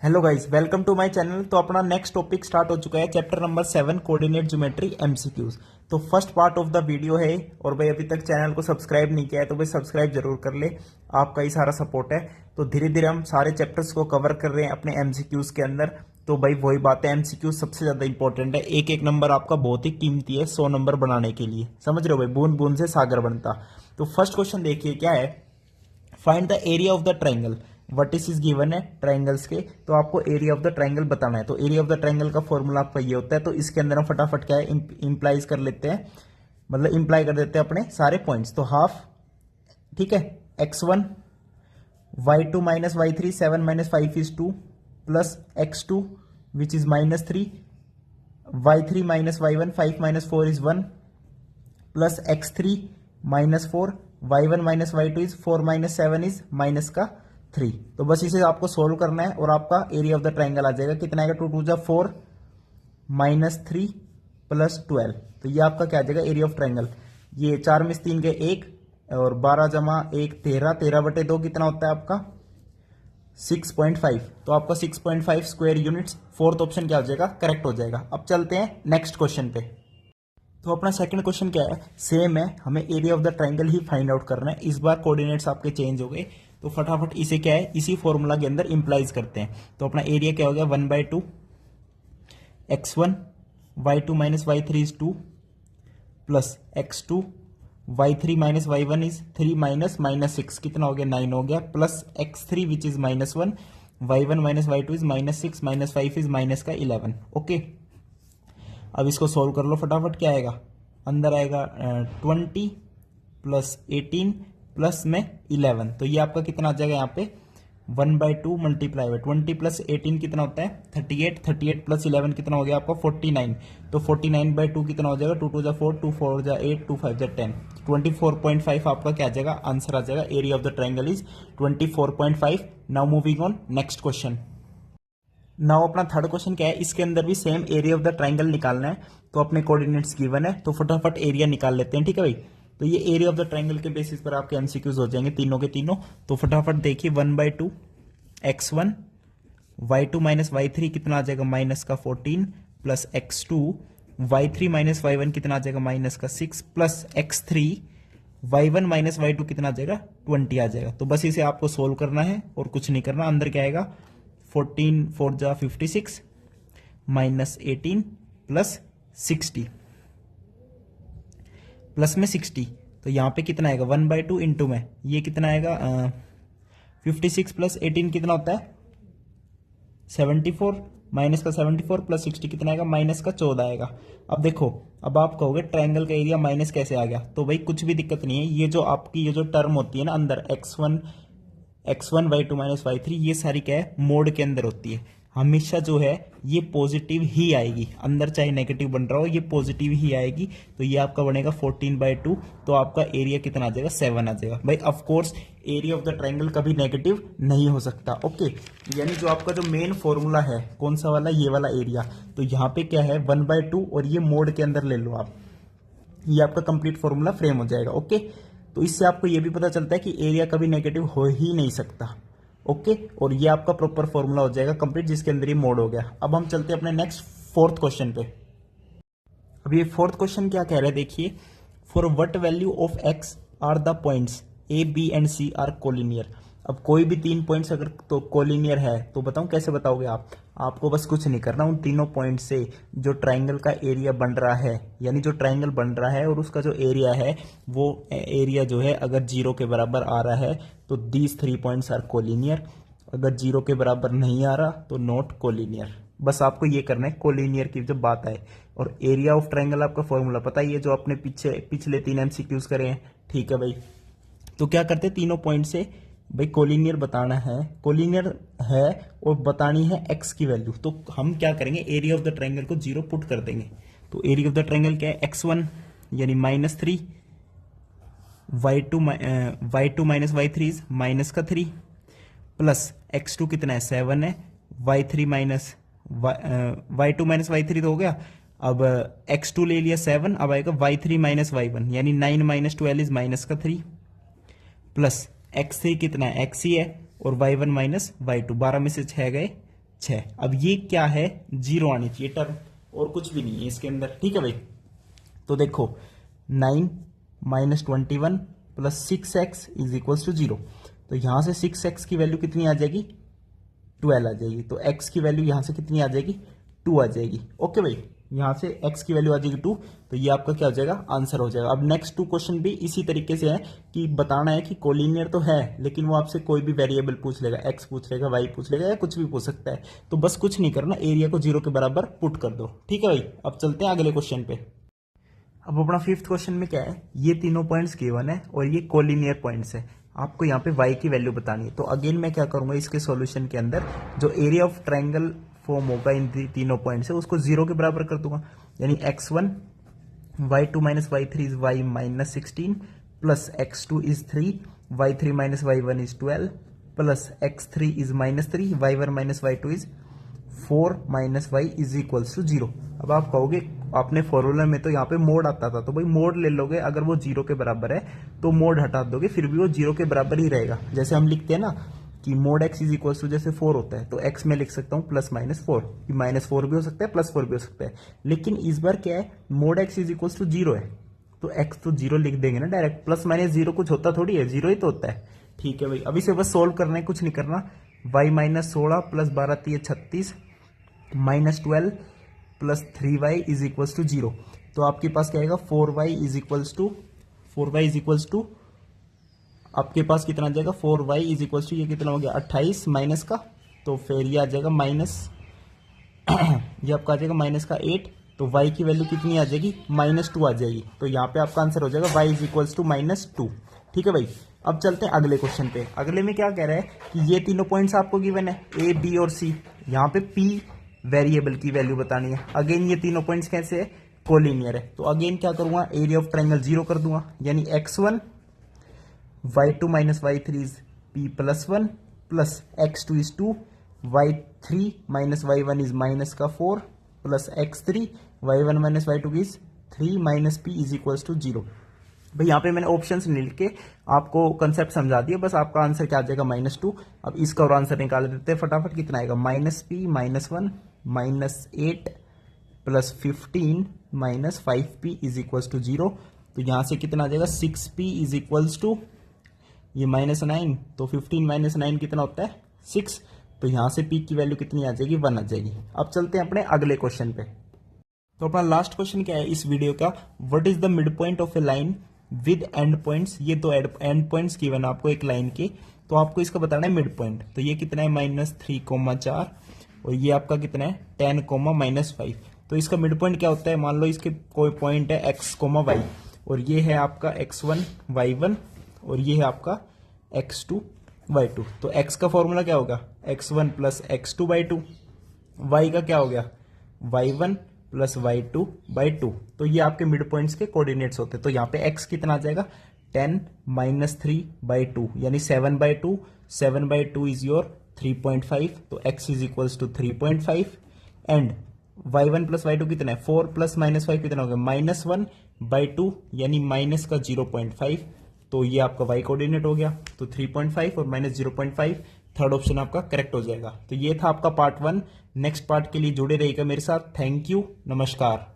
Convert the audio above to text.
Hello guys, welcome to my channel. तो अपना next topic start हो चुका है, chapter number 7 coordinate geometry MCQs. तो first part of the video है। और भाई अभी तक चैनल को सब्सक्राइब नहीं किया है तो भाई सब्सक्राइब जरूर कर ले, आपका ही सारा सपोर्ट है। तो धीरे धीरे हम सारे चैप्टर्स को कवर कर रहे हैं अपने एमसीक्यूज के अंदर। तो भाई वही बात है, एमसीक्यूज सबसे ज्यादा इंपॉर्टेंट है। एक एक नंबर आपका बहुत ही कीमती है 100 नंबर बनाने के लिए, समझ रहे हो भाई, बूंद बूंद से सागर बनता। तो फर्स्ट क्वेश्चन देखिए क्या है, find the area of the triangle. Vertices is given है ट्राइंगल्स के, तो आपको एरिया ऑफ द ट्राइंगल बताना है। तो एरिया ऑफ द ट्राइंगल का फॉर्मूला आपका ये होता है। तो इसके अंदर हम फटाफट क्या है इंप्लाइज कर लेते हैं, मतलब इंप्लाई कर देते हैं अपने सारे पॉइंट्स। तो हाफ, ठीक है, x1 y2 minus y3 7 minus 5 is 2 plus x2 which is -3 y3 minus y1 5 minus 4 is 1 plus x3 minus 4 y1 minus y2 is 4 minus 7 is minus का 3। तो बस इसे आपको सोल्व करना है और आपका एरिया ऑफ द ट्राइंगल आ जाएगा। कितना आएगा, 2 2 जा 4 माइनस 3 प्लस 12। तो ये आपका क्या आ जाएगा, एरिया ऑफ ट्राइंगल। ये 4 में से 3 के 1 और 12 जमा 1 13, 13/2 कितना होता है आपका 6.5। तो आपका 6.5 स्क्वायर यूनिट्स फोर्थ ऑप्शन क्या हो जाएगा, करेक्ट हो जाएगा। अब चलते हैं नेक्स्ट क्वेश्चन पे। तो अपना सेकंड क्वेश्चन क्या है, सेम है, हमें area of the triangle he find out करना है। इस बार कोऑर्डिनेट्स आपके चेंज हो गए, तो फटाफट इसे क्या है इसी फॉर्मूला के अंदर इंप्लाइज करते हैं। तो अपना एरिया क्या हो गया, 1/2 x1 y2 minus y3 is 2 plus x2 y3 minus y1 is 3 minus -6 कितना हो गया, 9 हो गया, plus x3 which is -1 y1 minus y2 is -6 minus 5 is minus का 11। ओके, अब इसको सोल्व कर लो फटाफट। क्या आएगा, अंदर आएगा 20 प्लस 18 प्लस में 11। तो ये आपका कितना आ जाएगा यहाँ पे 1/2 मल्टीप्लाई बाय 20 प्लस 18 कितना होता है 38, 38 प्लस 11 कितना हो गया आपका 49। तो 49/2 कितना हो जाएगा, 2 2 जा 4 2 4 जा 8 2 5 जा 10, 24.5 आपका क्या आ जाएगा, आंसर आ जाएगा। Area of the triangle is 24.5। Now moving on next question. Now अपना थर्ड क्वेश्चन क्या है, इसके अंदर भी same area of the triangle निकालना है। तो अपने कोऑर्डिनेट्स गिवन है, तो फटाफट एरिया निकाल लेते हैं, ठीक है भाई। तो ये एरिया ऑफ द ट्राइंगल के बेसिस पर आपके एमसीक्यूज हो जाएंगे तीनों के तीनों। तो फटाफट देखिए 1/2 x1 y2 माइनस y3 कितना आ जाएगा, माइनस का 14 plus x2 y3 minus y1 कितना आ जाएगा, माइनस का 6 plus x3 y1 minus y2 कितना आ जाएगा, 20 आ जाएगा। तो बस इसे आपको सोल्व करना है और कुछ नहीं करना। अंदर क्या आएगा 14 4 जा 56 माइनस 18 प्लस 60 प्लस में 60। तो यहां पे कितना आएगा 1/2 इंटू में ये कितना आएगा 56 प्लस 18 कितना होता है 74, माइनस का 74 प्लस 60 कितना आएगा, माइनस का 14 आएगा। अब देखो, अब आप कहोगे ट्रायंगल का एरिया माइनस कैसे आ गया, तो भाई कुछ भी दिक्कत नहीं है। ये जो आपकी ये जो टर्म होती है ना अंदर x1 y2 माइनस y3, ये सारी क्या है मोड के अंदर होती है। हमेशा जो है ये पॉजिटिव ही आएगी, अंदर चाहे नेगेटिव बन रहा हो ये पॉजिटिव ही आएगी। तो ये आपका बनेगा 14/2। तो आपका एरिया कितना आ जाएगा 7 आ जाएगा। भाई of course area of the triangle कभी नेगेटिव नहीं हो सकता। ओके, यानी जो आपका जो मेन फॉर्मूला है कौन सा वाला, ये वाला एरिया। तो यहाँ पे क्या है 1/2 और ये मोड के अंदर ले लो आप, ये आपका कंप्लीट फॉर्मूला फ्रेम हो जाएगा। ओके, तो इससे आपको ये भी पता चलता है कि एरिया कभी नेगेटिव हो ही नहीं सकता। ओके, और ये आपका प्रॉपर फॉर्मूला हो जाएगा कंप्लीट, जिसके अंदर ये मोड हो गया। अब हम चलते हैं अपने नेक्स्ट फोर्थ क्वेश्चन पे। अब ये फोर्थ क्वेश्चन क्या कह रहा है देखिए, for what value of X are the points A B and C are collinear. अब कोई भी 3 पॉइंट्स अगर तो कोलिनियर है तो बताऊं कैसे बताओगे आप। आपको बस कुछ नहीं करना, उन तीनों पॉइंट से जो ट्राइंगल का एरिया बन रहा है, यानी जो ट्राइंगल बन रहा है और उसका जो एरिया है वो एरिया जो है अगर 0 के बराबर आ रहा है तो दीज 3 पॉइंट्स आर कोलिनियर। अगर 0 के बराबर नहीं आ रहा तो नॉट कोलिनियर। बस आपको ये करना है कोलिनियर की जब बात आए। और एरिया ऑफ ट्राइंगल आपका फॉर्मूला पता ही है जो आपने पिछले 3 एमसीक्यूज करे हैं, ठीक है भाई। तो क्या करते हैं तीनों पॉइंट से भाई कोलिनियर बताना है, कोलिनियर है और बतानी है एक्स की वैल्यू। तो हम क्या करेंगे एरिया ऑफ द ट्रायंगल को 0 पुट कर देंगे। तो एरिया ऑफ द ट्रायंगल क्या है x1 यानी -3, y2 minus y3 is minus का 3 प्लस x2 कितना है 7 है, y2 माइनस y3 तो हो गया। अब x2 ले लिया 7, अब आएगा y3 माइनस y1 यानी 9 माइनस 12 इज माइनस का 3 प्लस x3 कितना है x ही है और y1 माइनस y2, 12 में से 6 गए 6। अब ये क्या है, 0 आनी चाहिए टर्म, और कुछ भी नहीं है इसके अंदर, ठीक है भाई। तो देखो 9 minus 21 plus 6x is equal to 0। तो यहां से 6x की वैल्यू कितनी आ जाएगी, 12 आ जाएगी। तो x की वैल्यू यहां से कितनी आ जाएगी, 2 आ जाएगी। ओके भाई, यहां से x की वैल्यू आ जाएगी 2, तो ये आपका क्या हो जाएगा, आंसर हो जाएगा। अब नेक्स्ट 2 क्वेश्चन भी इसी तरीके से है कि बताना है कि कोलिनियर तो है, लेकिन वो आपसे कोई भी वेरिएबल पूछ लेगा, x पूछ लेगा, y पूछ लेगा, या कुछ भी पूछ सकता है। तो बस कुछ नहीं करना, एरिया को 0 के बराबर पुट कर दो, ठीक है भाई। अब चलते हैं अगले क्वेश्चन पे। अब अपना 5th क्वेश्चन में क्या है, ये तीनों पॉइंट्स गिवन है और ये कोलिनियर पॉइंट्स है। आपको यहाँ पे y की वैल्यू बतानी है। तो अगेन मैं क्या करूंगा, इसके सॉल्यूशन के अंदर जो एरिया ऑफ ट्रायंगल फॉर्म होगा इन तीनों पॉइंट से, उसको 0 के बराबर कर दूंगा। यानी x1 y2 minus y3 is y minus 16 plus x2 is 3 y3 minus y1 is 12 plus x3 is minus 3 y1 minus y2 is 4 minus y is equals to 0। अब आप कहोगे आपने फॉर्मूला में तो यहाँ पे मोड आता था, तो भाई मोड ले लोगे, अगर वो 0 के बराबर है तो मोड हटा दोगे, फिर भी वो 0 के बराबर ही रहेगा। जैसे हम लिखते हैं ना कि mod x is equal to जैसे 4 होता है, तो x में लिख सकता हूँ प्लस माइनस 4, कि माइनस 4 भी हो सकता है, प्लस 4 भी हो सकता है। लेकिन इस बार क्या है, mod x is equal to 0 है, तो x तो 0 लिख देंगे ना डायरेक्ट। प्लस माइनस 0 कुछ होता थोड़ी है, 0 ही तो होता है, ठीक है भाई। अभी से बस सोल्व करना है, कुछ नहीं करना। y minus 16 plus 12 3 36 minus 12 plus 3y is equals to 0। तो आपके पास क्या आएगा, 4y इज इक्वल्स टू आपके पास कितना आ जाएगा, 4y इज इक्वल्स टू, ये कितना हो गया 28 माइनस का, तो फिर ये आ जाएगा माइनस ये आपका आ जाएगा माइनस का 8। तो y की वैल्यू कितनी आ जाएगी, -2 आ जाएगी। तो यहाँ पे आपका आंसर हो जाएगा y इज इक्वल्स टू -2, ठीक है भाई। अब चलते हैं अगले क्वेश्चन पे। अगले में क्या कह रहा है कि ये तीनों पॉइंट्स आपको गिवन है, a b और c। यहाँ पे p वेरिएबल की वैल्यू बतानी है। अगेन ये तीनों पॉइंट्स कैसे है, कोलिनियर है। तो अगेन क्या करूंगा, एरिया ऑफ ट्रायंगल 0 कर दूंगा। यानी x1 y2 minus y3 is p plus 1 plus x2 is 2 y3 minus y1 is minus का 4 plus x3 y1 minus y2 is 3 minus p is equals to 0। भाई यहाँ पे मैंने ऑप्शंस नहीं लिख के आपको कंसेप्ट समझा दिया, बस आपका आंसर क्या आ जाएगा, -2। अब इसका और आंसर निकाल देते हैं फटाफट। कितना आएगा, -p minus 1 minus 8 plus 15 minus 5p is equals to 0। तो यहाँ से कितना आ जाएगा, 6p इज इक्वल्स टू ये -9, तो 15 माइनस 9 कितना होता है, 6। तो यहाँ से p की वैल्यू कितनी आ जाएगी, 1 आ जाएगी। अब चलते हैं अपने अगले क्वेश्चन पे। तो अपना लास्ट क्वेश्चन क्या है इस वीडियो का, what is the mid point of A line with and points. ये तो एंड पॉइंट्स गिवन आपको एक लाइन के, तो आपको इसका बताना है मिड पॉइंट। तो ये कितना है, -3,4, और ये आपका कितना है 10, -5। तो इसका मिड पॉइंट क्या होता है, मान लो इसके कोई पॉइंट है x, y, और ये है आपका x1 y1 और ये है आपका x2 y2। तो x का फॉर्मूला क्या होगा, x1 plus x2 by 2, y का क्या हो गया y1 प्लस y2 by 2। तो ये आपके मिड पॉइंट्स के कोऑर्डिनेट्स होते हैं। तो यहाँ पे x कितना आ जाएगा, 10 माइनस 3 by 2 यानी 7 by 2, 7 by 2 इज योर 3.5। तो x is equals to 3.5 and y1 plus y2 कितना है, 4 प्लस माइनस 5 कितना हो गया, -1 by 2 यानी माइनस का 0.5। तो ये आपका y कोऑर्डिनेट हो गया। तो 3.5 और -0.5, थर्ड ऑप्शन आपका करेक्ट हो जाएगा। तो ये था आपका पार्ट 1। नेक्स्ट पार्ट के लिए जुड़े रहिएगा मेरे साथ। थैंक यू, नमस्कार।